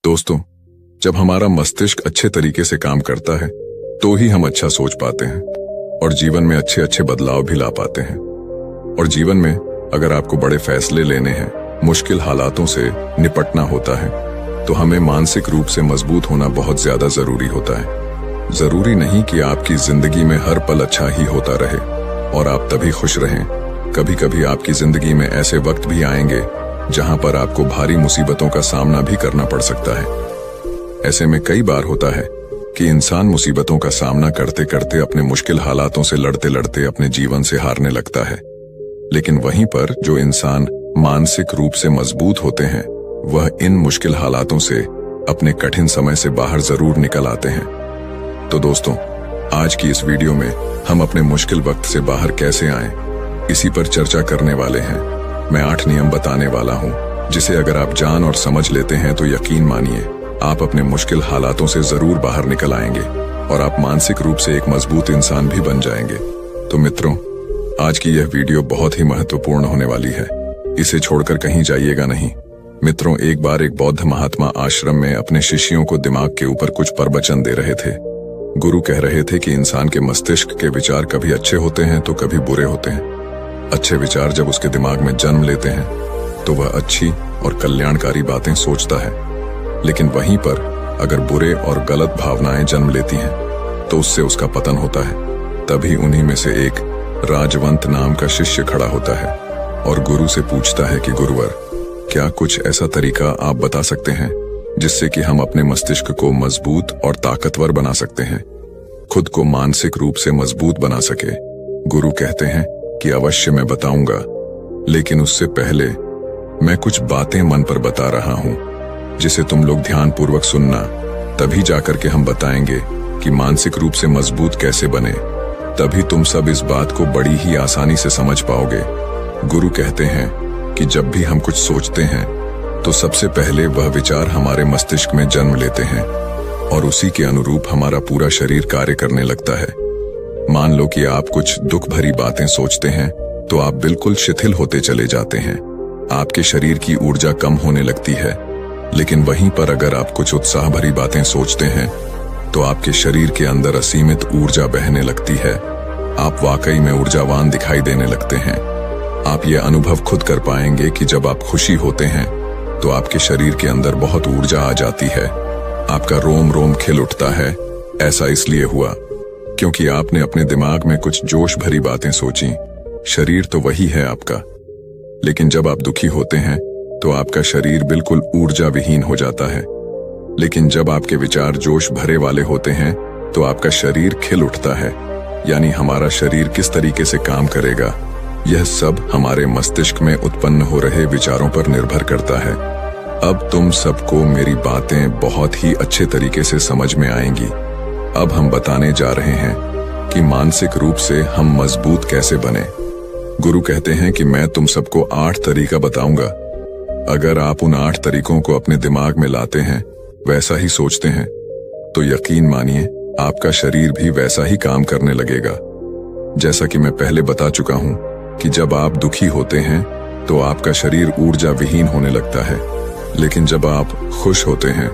दोस्तों, जब हमारा मस्तिष्क अच्छे तरीके से काम करता है तो ही हम अच्छा सोच पाते हैं और जीवन में अच्छे अच्छे बदलाव भी ला पाते हैं। और जीवन में अगर आपको बड़े फैसले लेने हैं, मुश्किल हालातों से निपटना होता है, तो हमें मानसिक रूप से मजबूत होना बहुत ज्यादा जरूरी होता है। जरूरी नहीं कि आपकी जिंदगी में हर पल अच्छा ही होता रहे और आप तभी खुश रहें। कभी कभी आपकी जिंदगी में ऐसे वक्त भी आएंगे जहां पर आपको भारी मुसीबतों का सामना भी करना पड़ सकता है। ऐसे में कई बार होता है कि इंसान मुसीबतों का सामना करते करते अपने मुश्किल हालातों से लड़ते लड़ते अपने जीवन से हारने लगता है। लेकिन वहीं पर जो इंसान मानसिक रूप से मजबूत होते हैं, वह इन मुश्किल हालातों से अपने कठिन समय से बाहर जरूर निकल आते हैं। तो दोस्तों, आज की इस वीडियो में हम अपने मुश्किल वक्त से बाहर कैसे आएं, इसी पर चर्चा करने वाले हैं। मैं 8 नियम बताने वाला हूं, जिसे अगर आप जान और समझ लेते हैं तो यकीन मानिए आप अपने मुश्किल हालातों से जरूर बाहर निकल आएंगे और आप मानसिक रूप से एक मजबूत इंसान भी बन जाएंगे। तो मित्रों, आज की यह वीडियो बहुत ही महत्वपूर्ण होने वाली है। इसे छोड़कर कहीं जाइएगा नहीं। मित्रों, एक बार एक बौद्ध महात्मा आश्रम में अपने शिष्यों को दिमाग के ऊपर कुछ प्रवचन दे रहे थे। गुरु कह रहे थे कि इंसान के मस्तिष्क के विचार कभी अच्छे होते हैं तो कभी बुरे होते हैं। अच्छे विचार जब उसके दिमाग में जन्म लेते हैं तो वह अच्छी और कल्याणकारी बातें सोचता है, लेकिन वहीं पर अगर बुरे और गलत भावनाएं जन्म लेती हैं तो उससे उसका पतन होता है। तभी उन्हीं में से एक राजवंत नाम का शिष्य खड़ा होता है और गुरु से पूछता है कि गुरुवर, क्या कुछ ऐसा तरीका आप बता सकते हैं जिससे कि हम अपने मस्तिष्क को मजबूत और ताकतवर बना सकते हैं, खुद को मानसिक रूप से मजबूत बना सके। गुरु कहते हैं कि अवश्य मैं बताऊंगा, लेकिन उससे पहले मैं कुछ बातें मन पर बता रहा हूं जिसे तुम लोग ध्यानपूर्वक सुनना। तभी जाकर के हम बताएंगे कि मानसिक रूप से मजबूत कैसे बने। तभी तुम सब इस बात को बड़ी ही आसानी से समझ पाओगे। गुरु कहते हैं कि जब भी हम कुछ सोचते हैं तो सबसे पहले वह विचार हमारे मस्तिष्क में जन्म लेते हैं और उसी के अनुरूप हमारा पूरा शरीर कार्य करने लगता है। मान लो कि आप कुछ दुख भरी बातें सोचते हैं तो आप बिल्कुल शिथिल होते चले जाते हैं। आपके शरीर की ऊर्जा कम होने लगती है। लेकिन वहीं पर अगर आप कुछ उत्साह भरी बातें सोचते हैं तो आपके शरीर के अंदर असीमित ऊर्जा बहने लगती है। आप वाकई में ऊर्जावान दिखाई देने लगते हैं। आप ये अनुभव खुद कर पाएंगे कि जब आप खुशी होते हैं तो आपके शरीर के अंदर बहुत ऊर्जा आ जाती है। आपका रोम रोम खिल उठता है। ऐसा इसलिए हुआ क्योंकि आपने अपने दिमाग में कुछ जोश भरी बातें सोची। शरीर तो वही है आपका, लेकिन जब आप दुखी होते हैं तो आपका शरीर बिल्कुल ऊर्जा विहीन हो जाता है। लेकिन जब आपके विचार जोश भरे वाले होते हैं तो आपका शरीर खिल उठता है। यानी हमारा शरीर किस तरीके से काम करेगा, यह सब हमारे मस्तिष्क में उत्पन्न हो रहे विचारों पर निर्भर करता है। अब तुम सबको मेरी बातें बहुत ही अच्छे तरीके से समझ में आएंगी। अब हम बताने जा रहे हैं कि मानसिक रूप से हम मजबूत कैसे बने। गुरु कहते हैं कि मैं तुम सबको 8 तरीका बताऊंगा। अगर आप उन 8 तरीकों को अपने दिमाग में लाते हैं, वैसा ही सोचते हैं, तो यकीन मानिए आपका शरीर भी वैसा ही काम करने लगेगा। जैसा कि मैं पहले बता चुका हूं कि जब आप दुखी होते हैं तो आपका शरीर ऊर्जा विहीन होने लगता है। लेकिन जब आप खुश होते हैं,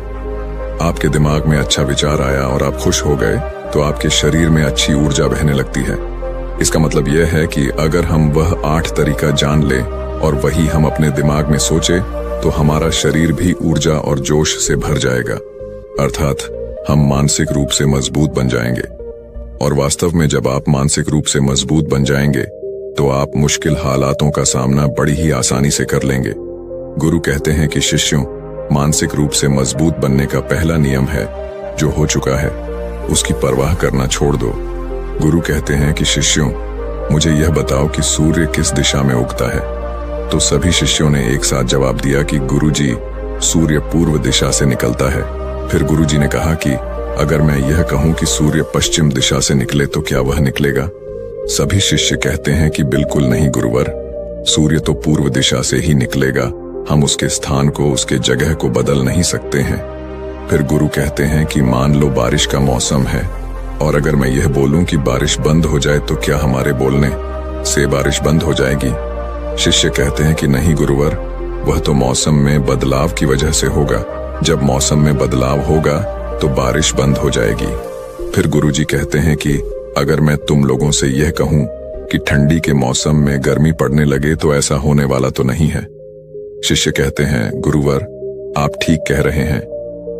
आपके दिमाग में अच्छा विचार आया और आप खुश हो गए, तो आपके शरीर में अच्छी ऊर्जा बहने लगती है। इसका मतलब यह है कि अगर हम वह 8 तरीका जान लें और वही हम अपने दिमाग में सोचे तो हमारा शरीर भी ऊर्जा और जोश से भर जाएगा। अर्थात हम मानसिक रूप से मजबूत बन जाएंगे। और वास्तव में जब आप मानसिक रूप से मजबूत बन जाएंगे तो आप मुश्किल हालातों का सामना बड़ी ही आसानी से कर लेंगे। गुरु कहते हैं कि शिष्यों, मानसिक रूप से मजबूत बनने का पहला नियम है, जो हो चुका है उसकी परवाह करना छोड़ दो। गुरु कहते हैं कि शिष्यों, मुझे यह बताओ कि सूर्य किस दिशा में उगता है। तो सभी शिष्यों ने एक साथ जवाब दिया कि गुरुजी, सूर्य पूर्व दिशा से निकलता है। फिर गुरुजी ने कहा कि अगर मैं यह कहूं कि सूर्य पश्चिम दिशा से निकले तो क्या वह निकलेगा? सभी शिष्य कहते हैं कि बिल्कुल नहीं गुरुवर, सूर्य तो पूर्व दिशा से ही निकलेगा। हम उसके स्थान को, उसके जगह को बदल नहीं सकते हैं। फिर गुरु कहते हैं कि मान लो बारिश का मौसम है और अगर मैं यह बोलूं कि बारिश बंद हो जाए तो क्या हमारे बोलने से बारिश बंद हो जाएगी? शिष्य कहते हैं कि नहीं गुरुवर, वह तो मौसम में बदलाव की वजह से होगा। जब मौसम में बदलाव होगा तो बारिश बंद हो जाएगी। फिर गुरुजी कहते हैं कि अगर मैं तुम लोगों से यह कहूं कि ठंडी के मौसम में गर्मी पड़ने लगे तो ऐसा होने वाला तो नहीं है। शिष्य कहते हैं, गुरुवर आप ठीक कह रहे हैं,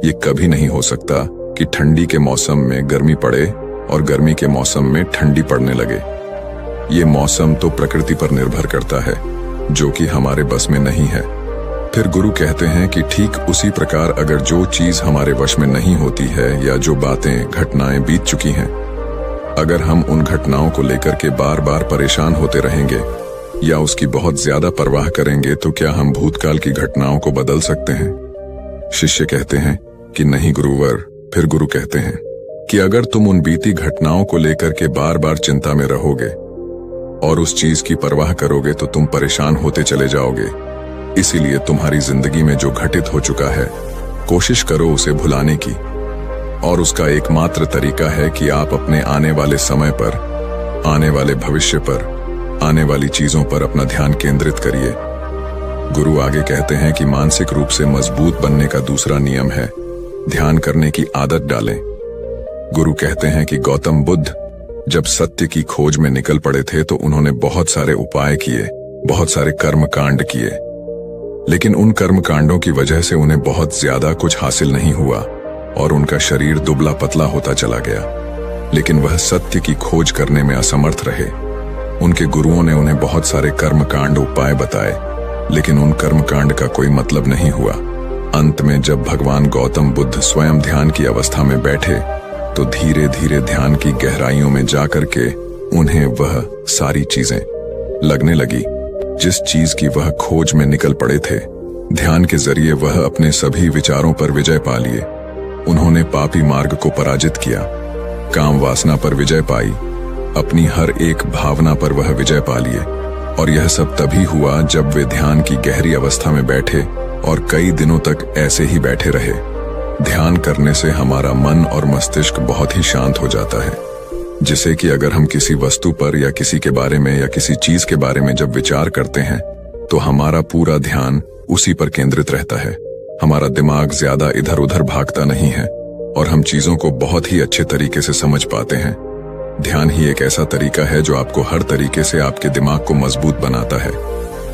ये कभी नहीं हो सकता कि ठंडी के मौसम में गर्मी पड़े और गर्मी के मौसम में ठंडी पड़ने लगे। ये मौसम तो प्रकृति पर निर्भर करता है, जो कि हमारे बस में नहीं है। फिर गुरु कहते हैं कि ठीक उसी प्रकार अगर जो चीज हमारे वश में नहीं होती है या जो बातें घटनाएं बीत चुकी हैं, अगर हम उन घटनाओं को लेकर के बार बार परेशान होते रहेंगे या उसकी बहुत ज्यादा परवाह करेंगे तो क्या हम भूतकाल की घटनाओं को बदल सकते हैं? शिष्य कहते हैं कि नहीं गुरुवर। फिर गुरु कहते हैं कि अगर तुम उन बीती घटनाओं को लेकर के बार बार चिंता में रहोगे और उस चीज की परवाह करोगे तो तुम परेशान होते चले जाओगे। इसीलिए तुम्हारी जिंदगी में जो घटित हो चुका है, कोशिश करो उसे भुलाने की, और उसका एकमात्र तरीका है कि आप अपने आने वाले समय पर, आने वाले भविष्य पर, आने वाली चीजों पर अपना ध्यान केंद्रित करिए। गुरु आगे कहते हैं कि मानसिक रूप से मजबूत बनने का दूसरा नियम है ध्यान करने की आदत डालें। गुरु कहते हैं कि गौतम बुद्ध जब सत्य की खोज में निकल पड़े थे तो उन्होंने बहुत सारे उपाय किए, बहुत सारे कर्म कांड किए, लेकिन उन कर्म कांडों की वजह से उन्हें बहुत ज्यादा कुछ हासिल नहीं हुआ और उनका शरीर दुबला पतला होता चला गया। लेकिन वह सत्य की खोज करने में असमर्थ रहे। उनके गुरुओं ने उन्हें बहुत सारे कर्म कांड उपाय बताए, लेकिन उन कर्म कांड का कोई मतलब नहीं हुआ। अंत में जब भगवान गौतम बुद्ध स्वयं ध्यान की अवस्था में बैठे तो धीरे धीरे ध्यान की गहराइयों में जाकर के उन्हें वह सारी चीजें लगने लगी जिस चीज की वह खोज में निकल पड़े थे। ध्यान के जरिए वह अपने सभी विचारों पर विजय पा लिए। उन्होंने पापी मार्ग को पराजित किया, काम वासना पर विजय पाई, अपनी हर एक भावना पर वह विजय पा लिए। और यह सब तभी हुआ जब वे ध्यान की गहरी अवस्था में बैठे और कई दिनों तक ऐसे ही बैठे रहे। ध्यान करने से हमारा मन और मस्तिष्क बहुत ही शांत हो जाता है, जिसे कि अगर हम किसी वस्तु पर या किसी के बारे में या किसी चीज के बारे में जब विचार करते हैं तो हमारा पूरा ध्यान उसी पर केंद्रित रहता है। हमारा दिमाग ज्यादा इधर उधर भागता नहीं है और हम चीजों को बहुत ही अच्छे तरीके से समझ पाते हैं। ध्यान ही एक ऐसा तरीका है जो आपको हर तरीके से आपके दिमाग को मजबूत बनाता है।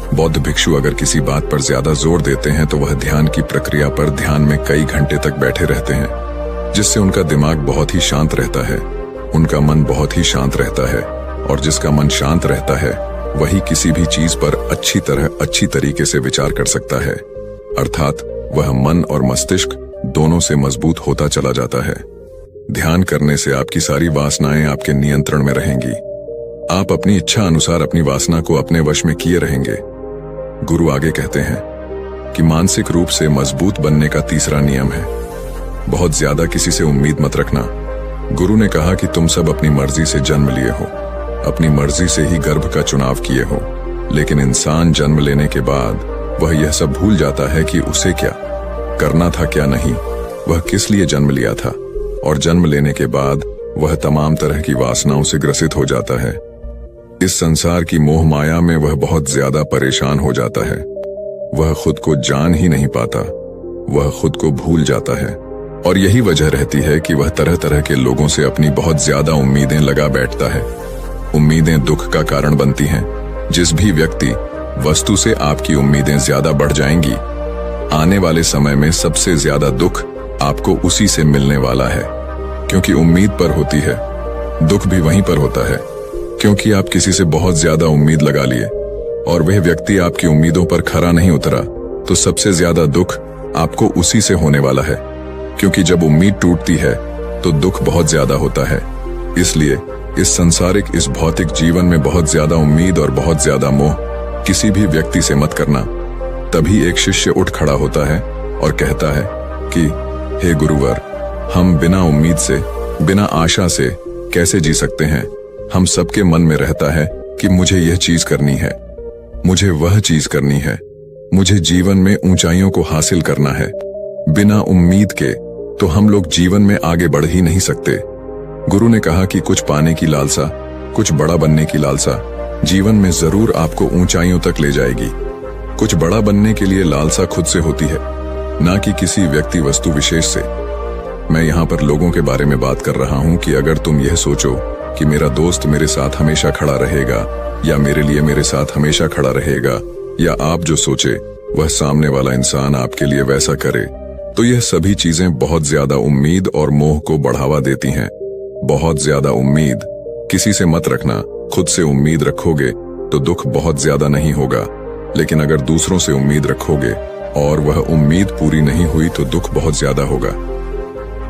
बौद्ध भिक्षु अगर किसी बात पर ज्यादा जोर देते हैं तो वह ध्यान की प्रक्रिया पर ध्यान में कई घंटे तक बैठे रहते हैं, जिससे उनका दिमाग बहुत ही शांत रहता है, उनका मन बहुत ही शांत रहता है, और जिसका मन शांत रहता है वही किसी भी चीज पर अच्छी तरीके से विचार कर सकता है। अर्थात वह मन और मस्तिष्क दोनों से मजबूत होता चला जाता है। ध्यान करने से आपकी सारी वासनाएं आपके नियंत्रण में रहेंगी। आप अपनी इच्छा अनुसार अपनी वासना को अपने वश में किए रहेंगे। गुरु आगे कहते हैं कि मानसिक रूप से मजबूत बनने का तीसरा नियम है बहुत ज्यादा किसी से उम्मीद मत रखना। गुरु ने कहा कि तुम सब अपनी मर्जी से जन्म लिए हो, अपनी मर्जी से ही गर्भ का चुनाव किए हो, लेकिन इंसान जन्म लेने के बाद वह यह सब भूल जाता है कि उसे क्या करना था क्या नहीं, वह किस लिए जन्म लिया था, और जन्म लेने के बाद वह तमाम तरह की वासनाओं से ग्रसित हो जाता है। इस संसार की मोह माया में वह बहुत ज्यादा परेशान हो जाता है। वह खुद को जान ही नहीं पाता, वह खुद को भूल जाता है, और यही वजह रहती है कि वह तरह तरह के लोगों से अपनी बहुत ज्यादा उम्मीदें लगा बैठता है। उम्मीदें दुख का कारण बनती हैं। जिस भी व्यक्ति वस्तु से आपकी उम्मीदें ज्यादा बढ़ जाएंगी, आने वाले समय में सबसे ज्यादा दुख आपको उसी से मिलने वाला है, क्योंकि उम्मीद पर होती है। दुख भी वहीं पर होता है, क्योंकि आप किसी से बहुत ज्यादा उम्मीद लगा लिए और वह व्यक्ति आपकी उम्मीदों पर खरा नहीं उतरा, तो सबसे ज्यादा दुख आपको उसी से होने वाला है, क्योंकि जब उम्मीद टूटती है तो दुख बहुत ज्यादा होता है। इसलिए इस संसारिक, इस भौतिक जीवन में बहुत ज्यादा उम्मीद और बहुत ज्यादा मोह किसी भी व्यक्ति से मत करना। तभी एक शिष्य उठ खड़ा होता है और कहता है कि हे गुरुवर, हम बिना उम्मीद से, बिना आशा से कैसे जी सकते हैं? हम सबके मन में रहता है कि मुझे यह चीज करनी है, मुझे वह चीज करनी है, मुझे जीवन में ऊंचाइयों को हासिल करना है। बिना उम्मीद के तो हम लोग जीवन में आगे बढ़ ही नहीं सकते। गुरु ने कहा कि कुछ पाने की लालसा, कुछ बड़ा बनने की लालसा जीवन में जरूर आपको ऊंचाइयों तक ले जाएगी। कुछ बड़ा बनने के लिए लालसा खुद से होती है, ना कि किसी व्यक्ति वस्तु विशेष से। मैं यहाँ पर लोगों के बारे में बात कर रहा हूँ कि अगर तुम यह सोचो कि मेरा दोस्त मेरे साथ हमेशा खड़ा रहेगा या मेरे लिए मेरे साथ हमेशा खड़ा रहेगा, या आप जो सोचे वह सामने वाला इंसान आपके लिए वैसा करे, तो यह सभी चीजें बहुत ज्यादा उम्मीद और मोह को बढ़ावा देती हैं। बहुत ज्यादा उम्मीद किसी से मत रखना। खुद से उम्मीद रखोगे तो दुख बहुत ज्यादा नहीं होगा, लेकिन अगर दूसरों से उम्मीद रखोगे और वह उम्मीद पूरी नहीं हुई तो दुख बहुत ज्यादा होगा।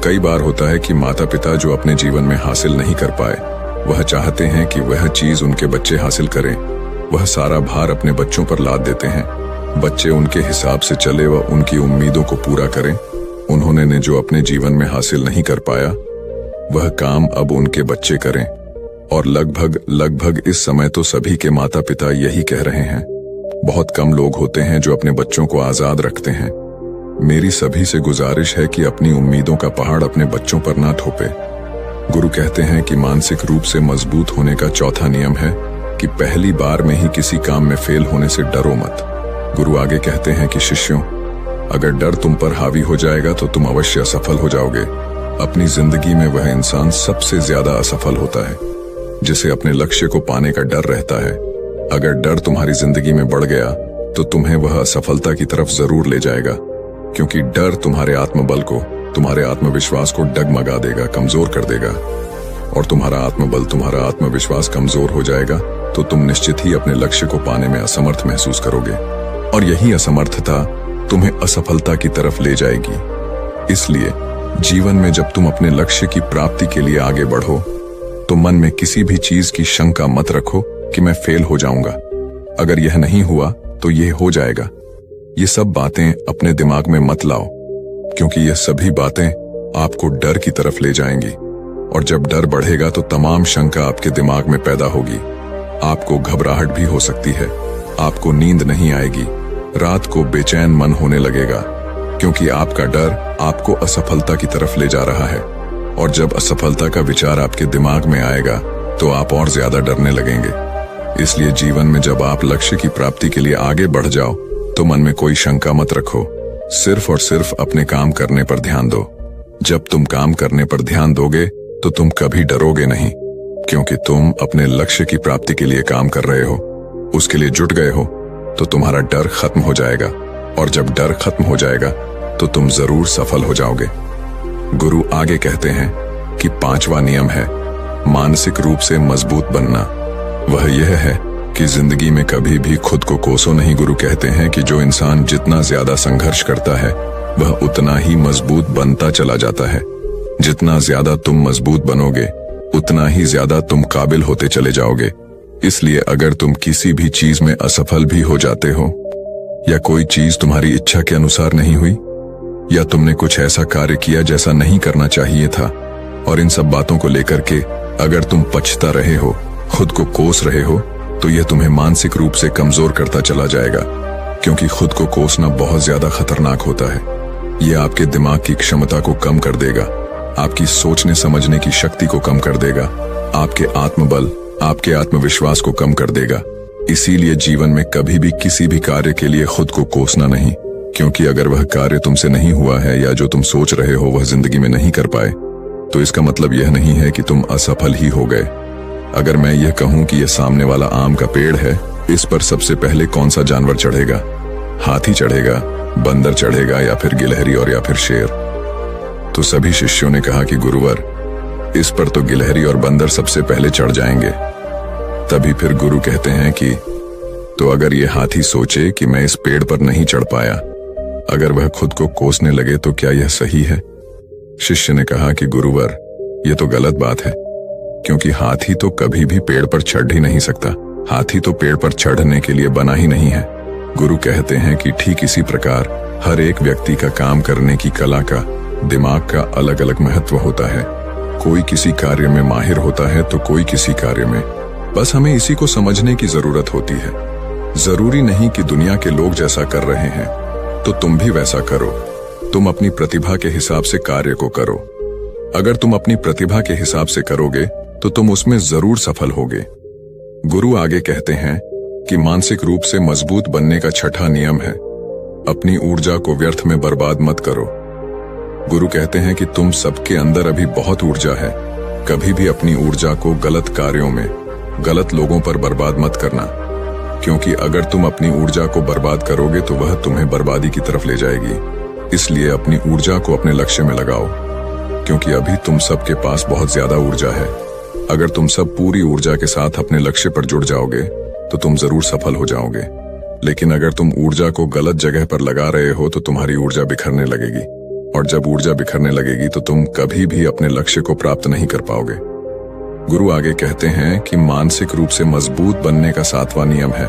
कई बार होता है कि माता पिता जो अपने जीवन में हासिल नहीं कर पाए, वह चाहते हैं कि वह चीज उनके बच्चे हासिल करें। वह सारा भार अपने बच्चों पर लाद देते हैं। बच्चे उनके हिसाब से चले व उनकी उम्मीदों को पूरा करें। उन्होंने ने जो अपने जीवन में हासिल नहीं कर पाया, वह काम अब उनके बच्चे करें। और लगभग इस समय तो सभी के माता पिता यही कह रहे हैं। बहुत कम लोग होते हैं जो अपने बच्चों को आजाद रखते हैं। मेरी सभी से गुजारिश है कि अपनी उम्मीदों का पहाड़ अपने बच्चों पर ना थोपे। गुरु कहते हैं कि मानसिक रूप से मजबूत होने का चौथा नियम है कि पहली बार में ही किसी काम में फेल होने से डरो मत। गुरु आगे कहते हैं कि शिष्यों, अगर डर तुम पर हावी हो जाएगा तो तुम अवश्य असफल हो जाओगे। अपनी जिंदगी में वह इंसान सबसे ज्यादा असफल होता है जिसे अपने लक्ष्य को पाने का डर रहता है। अगर डर तुम्हारी जिंदगी में बढ़ गया तो तुम्हें वह असफलता की तरफ जरूर ले जाएगा, क्योंकि डर तुम्हारे आत्मबल को, तुम्हारे आत्मविश्वास को डगमगा देगा, कमजोर कर देगा। और तुम्हारा आत्मबल, तुम्हारा आत्मविश्वास कमजोर हो जाएगा तो तुम निश्चित ही अपने लक्ष्य को पाने में असमर्थ महसूस करोगे, और यही असमर्थता तुम्हें असफलता की तरफ ले जाएगी। इसलिए जीवन में जब तुम अपने लक्ष्य की प्राप्ति के लिए आगे बढ़ो तो मन में किसी भी चीज की शंका मत रखो कि मैं फेल हो जाऊंगा। अगर यह नहीं हुआ तो यह हो जाएगा। ये सब बातें अपने दिमाग में मत लाओ, क्योंकि यह सभी बातें आपको डर की तरफ ले जाएंगी। और जब डर बढ़ेगा तो तमाम शंका आपके दिमाग में पैदा होगी। आपको घबराहट भी हो सकती है, आपको नींद नहीं आएगी, रात को बेचैन मन होने लगेगा, क्योंकि आपका डर आपको असफलता की तरफ ले जा रहा है। और जब असफलता का विचार आपके दिमाग में आएगा तो आप और ज्यादा डरने लगेंगे। इसलिए जीवन में जब आप लक्ष्य की प्राप्ति के लिए आगे बढ़ जाओ तो मन में कोई शंका मत रखो, सिर्फ और सिर्फ अपने काम करने पर ध्यान दो। जब तुम काम करने पर ध्यान दोगे तो तुम कभी डरोगे नहीं, क्योंकि तुम अपने लक्ष्य की प्राप्ति के लिए काम कर रहे हो, उसके लिए जुट गए हो, तो तुम्हारा डर खत्म हो जाएगा। और जब डर खत्म हो जाएगा तो तुम जरूर सफल हो जाओगे। गुरु आगे कहते हैं कि पांचवा नियम है मानसिक रूप से मजबूत बनना। वह यह है कि जिंदगी में कभी भी खुद को कोसो नहीं। गुरु कहते हैं कि जो इंसान जितना ज्यादा संघर्ष करता है वह उतना ही मजबूत बनता चला जाता है। जितना ज्यादा तुम मजबूत बनोगे उतना ही ज्यादा तुम काबिल होते चले जाओगे। इसलिए अगर तुम किसी भी चीज में असफल भी हो जाते हो, या कोई चीज तुम्हारी इच्छा के अनुसार नहीं हुई, या तुमने कुछ ऐसा कार्य किया जैसा नहीं करना चाहिए था, और इन सब बातों को लेकर के अगर तुम पछता रहे हो, खुद को कोस रहे हो, तो यह तुम्हें मानसिक रूप से कमजोर करता चला जाएगा। क्योंकि खुद को कोसना बहुत ज्यादा खतरनाक होता है। यह आपके दिमाग की क्षमता को कम कर देगा, आपकी सोचने समझने की शक्ति को कम कर देगा, आपके आत्मबल, आपके आत्मविश्वास को कम कर देगा। इसीलिए जीवन में कभी भी किसी भी कार्य के लिए खुद को कोसना नहीं, क्योंकि अगर वह कार्य तुमसे नहीं हुआ है या जो तुम सोच रहे हो वह जिंदगी में नहीं कर पाए, तो इसका मतलब यह नहीं है कि तुम असफल ही हो गए। अगर मैं यह कहूं कि यह सामने वाला आम का पेड़ है, इस पर सबसे पहले कौन सा जानवर चढ़ेगा? हाथी चढ़ेगा, बंदर चढ़ेगा, या फिर गिलहरी और या फिर शेर? तो सभी शिष्यों ने कहा कि गुरुवर, इस पर तो गिलहरी और बंदर सबसे पहले चढ़ जाएंगे। तभी फिर गुरु कहते हैं कि तो अगर ये हाथी सोचे कि मैं इस पेड़ पर नहीं चढ़ पाया, अगर वह खुद को कोसने लगे तो क्या यह सही है? शिष्य ने कहा कि गुरुवर, यह तो गलत बात है, क्योंकि हाथी तो कभी भी पेड़ पर चढ़ ही नहीं सकता। हाथी तो पेड़ पर चढ़ने के लिए बना ही नहीं है। गुरु कहते हैं कि ठीक इसी प्रकार हर एक व्यक्ति का काम करने की कला का, दिमाग का अलग अलग महत्व होता है। कोई किसी कार्य में माहिर होता है तो कोई किसी कार्य में। बस हमें इसी को समझने की जरूरत होती है। जरूरी नहीं कि दुनिया के लोग जैसा कर रहे हैं तो तुम भी वैसा करो। तुम अपनी प्रतिभा के हिसाब से कार्य को करो। अगर तुम अपनी प्रतिभा के हिसाब से करोगे तो तुम उसमें जरूर सफल होगे। गुरु आगे कहते हैं कि मानसिक रूप से मजबूत बनने का छठा नियम है अपनी ऊर्जा को व्यर्थ में बर्बाद मत करो। गुरु कहते हैं कि तुम सबके अंदर अभी बहुत ऊर्जा है। कभी भी अपनी ऊर्जा को गलत कार्यों में, गलत लोगों पर बर्बाद मत करना, क्योंकि अगर तुम अपनी ऊर्जा को बर्बाद करोगे तो वह तुम्हें बर्बादी की तरफ ले जाएगी। इसलिए अपनी ऊर्जा को अपने लक्ष्य में लगाओ, क्योंकि अभी तुम सबके पास बहुत ज्यादा ऊर्जा है। अगर तुम सब पूरी ऊर्जा के साथ अपने लक्ष्य पर जुड़ जाओगे तो तुम जरूर सफल हो जाओगे। लेकिन अगर तुम ऊर्जा को गलत जगह पर लगा रहे हो तो तुम्हारी ऊर्जा बिखरने लगेगी, और जब ऊर्जा बिखरने लगेगी तो तुम कभी भी अपने लक्ष्य को प्राप्त नहीं कर पाओगे। गुरु आगे कहते हैं कि मानसिक रूप से मजबूत बनने का 7वां नियम है,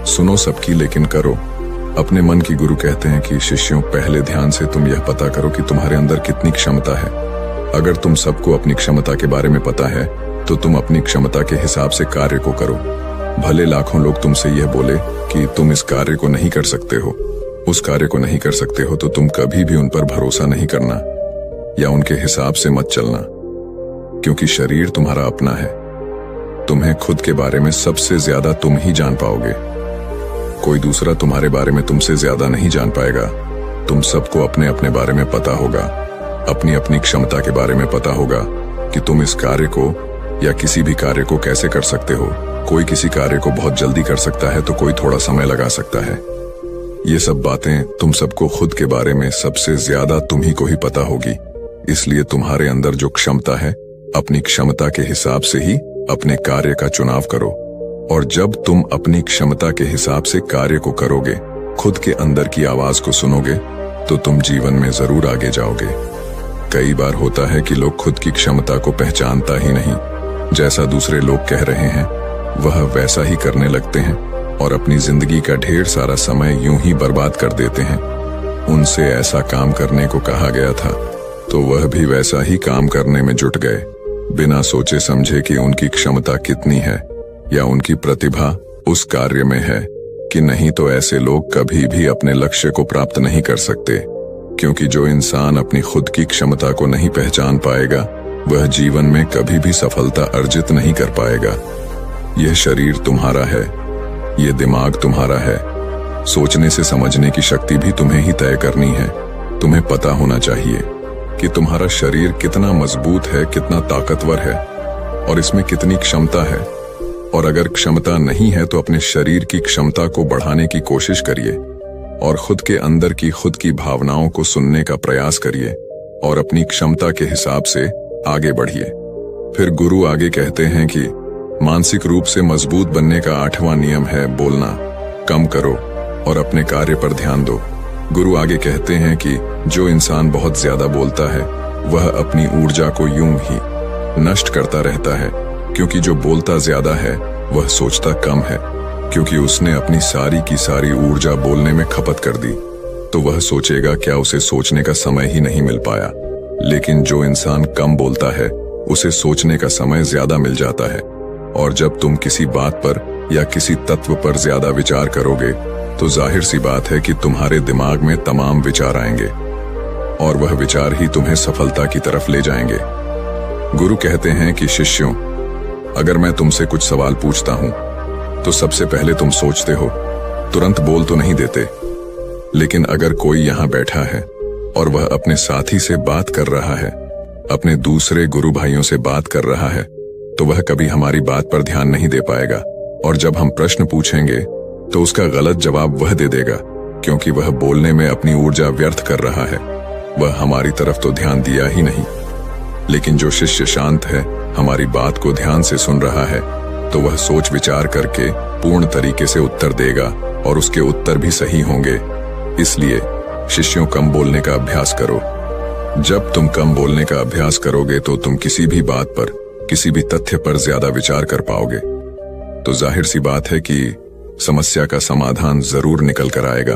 सुनो सबकी लेकिन करो अपने मन की। गुरु कहते हैं कि शिष्यों, पहले ध्यान से तुम यह पता करो कि तुम्हारे अंदर कितनी क्षमता है। अगर तुम सबको अपनी क्षमता के बारे में पता है तो तुम अपनी क्षमता के हिसाब से कार्य को करो। भले लाखों लोग तुमसे यह बोले कि तुम इस कार्य को नहीं कर सकते हो, उस कार्य को नहीं कर सकते हो, तो तुम कभी भी उन पर भरोसा नहीं करना या उनके हिसाब से मत चलना, क्योंकि शरीर तुम्हारा अपना है। तुम्हें खुद के बारे में सबसे ज्यादा तुम ही जान पाओगे। कोई दूसरा तुम्हारे बारे में तुमसे ज्यादा नहीं जान पाएगा। तुम सबको अपने अपने बारे में पता होगा, अपनी अपनी क्षमता के बारे में पता होगा कि तुम इस कार्य को या किसी भी कार्य को कैसे कर सकते हो। कोई किसी कार्य को बहुत जल्दी कर सकता है तो कोई थोड़ा समय लगा सकता है। ये सब बातें तुम सबको खुद के बारे में सबसे ज्यादा तुम ही को ही पता होगी। इसलिए तुम्हारे अंदर जो क्षमता है, अपनी क्षमता के हिसाब से ही अपने कार्य का चुनाव करो। और जब तुम अपनी क्षमता के हिसाब से कार्य को करोगे, खुद के अंदर की आवाज को सुनोगे, तो तुम जीवन में जरूर आगे जाओगे। कई बार होता है कि लोग खुद की क्षमता को पहचानता ही नहीं, जैसा दूसरे लोग कह रहे हैं वह वैसा ही करने लगते हैं और अपनी जिंदगी का ढेर सारा समय यूं ही बर्बाद कर देते हैं। उनसे ऐसा काम करने को कहा गया था तो वह भी वैसा ही काम करने में जुट गए, बिना सोचे समझे कि उनकी क्षमता कितनी है या उनकी प्रतिभा उस कार्य में है कि नहीं। तो ऐसे लोग कभी भी अपने लक्ष्य को प्राप्त नहीं कर सकते, क्योंकि जो इंसान अपनी खुद की क्षमता को नहीं पहचान पाएगा वह जीवन में कभी भी सफलता अर्जित नहीं कर पाएगा। यह शरीर तुम्हारा है, यह दिमाग तुम्हारा है, सोचने से समझने की शक्ति भी तुम्हें ही तय करनी है। तुम्हें पता होना चाहिए कि तुम्हारा शरीर कितना मजबूत है, कितना ताकतवर है और इसमें कितनी क्षमता है। और अगर क्षमता नहीं है तो अपने शरीर की क्षमता को बढ़ाने की कोशिश करिए और खुद के अंदर की खुद की भावनाओं को सुनने का प्रयास करिए और अपनी क्षमता के हिसाब से आगे बढ़िए। फिर गुरु आगे कहते हैं कि मानसिक रूप से मजबूत बनने का 8वां नियम है, बोलना कम करो और अपने कार्य पर ध्यान दो। गुरु आगे कहते हैं कि जो इंसान बहुत ज्यादा बोलता है वह अपनी ऊर्जा को यूं ही नष्ट करता रहता है, क्योंकि जो बोलता ज्यादा है वह सोचता कम है, क्योंकि उसने अपनी सारी की सारी ऊर्जा बोलने में खपत कर दी तो वह सोचेगा क्या उसे सोचने का समय ही नहीं मिल पाया। लेकिन जो इंसान कम बोलता है उसे सोचने का समय ज्यादा मिल जाता है, और जब तुम किसी बात पर या किसी तत्व पर ज्यादा विचार करोगे तो जाहिर सी बात है कि तुम्हारे दिमाग में तमाम विचार आएंगे और वह विचार ही तुम्हें सफलता की तरफ ले जाएंगे। गुरु कहते हैं कि शिष्यों, अगर मैं तुमसे कुछ सवाल पूछता हूं तो सबसे पहले तुम सोचते हो, तुरंत बोल तो नहीं देते। लेकिन अगर कोई यहां बैठा है और वह अपने साथी से बात कर रहा है, अपने दूसरे गुरु भाइयों से बात कर रहा है, तो वह कभी हमारी बात पर ध्यान नहीं दे पाएगा। और जब हम प्रश्न पूछेंगे तो उसका गलत जवाब वह दे देगा, क्योंकि वह बोलने में अपनी ऊर्जा व्यर्थ कर रहा है। वह हमारी तरफ तो ध्यान दिया ही नहीं। लेकिन जो शिष्य शांत है, हमारी बात को ध्यान से सुन रहा है, तो वह सोच विचार करके पूर्ण तरीके से उत्तर देगा और उसके उत्तर भी सही होंगे। इसलिए शिष्यों, कम बोलने का अभ्यास करो। जब तुम कम बोलने का अभ्यास करोगे तो तुम किसी भी बात पर, किसी भी तथ्य पर ज्यादा विचार कर पाओगे। तो जाहिर सी बात है कि समस्या का समाधान जरूर निकल कर आएगा,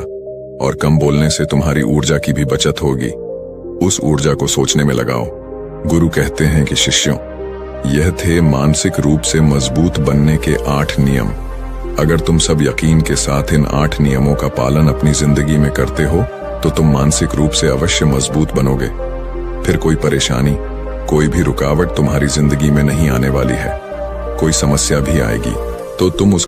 और कम बोलने से तुम्हारी ऊर्जा की भी बचत होगी। उस ऊर्जा को सोचने में लगाओ। गुरु कहते हैं कि शिष्यों, यह थे मानसिक रूप से मजबूत बनने के 8 नियम। अगर तुम सब यकीन के साथ इन 8 नियमों का पालन अपनी जिंदगी में करते हो तो तुम मानसिक रूप से अवश्य मजबूत बनोगे। फिर कोई परेशानी, कोई भी रुकावट तुम्हारी जिंदगी में नहीं आने वाली है। कोई समस्या भी आएगी तो तुम उस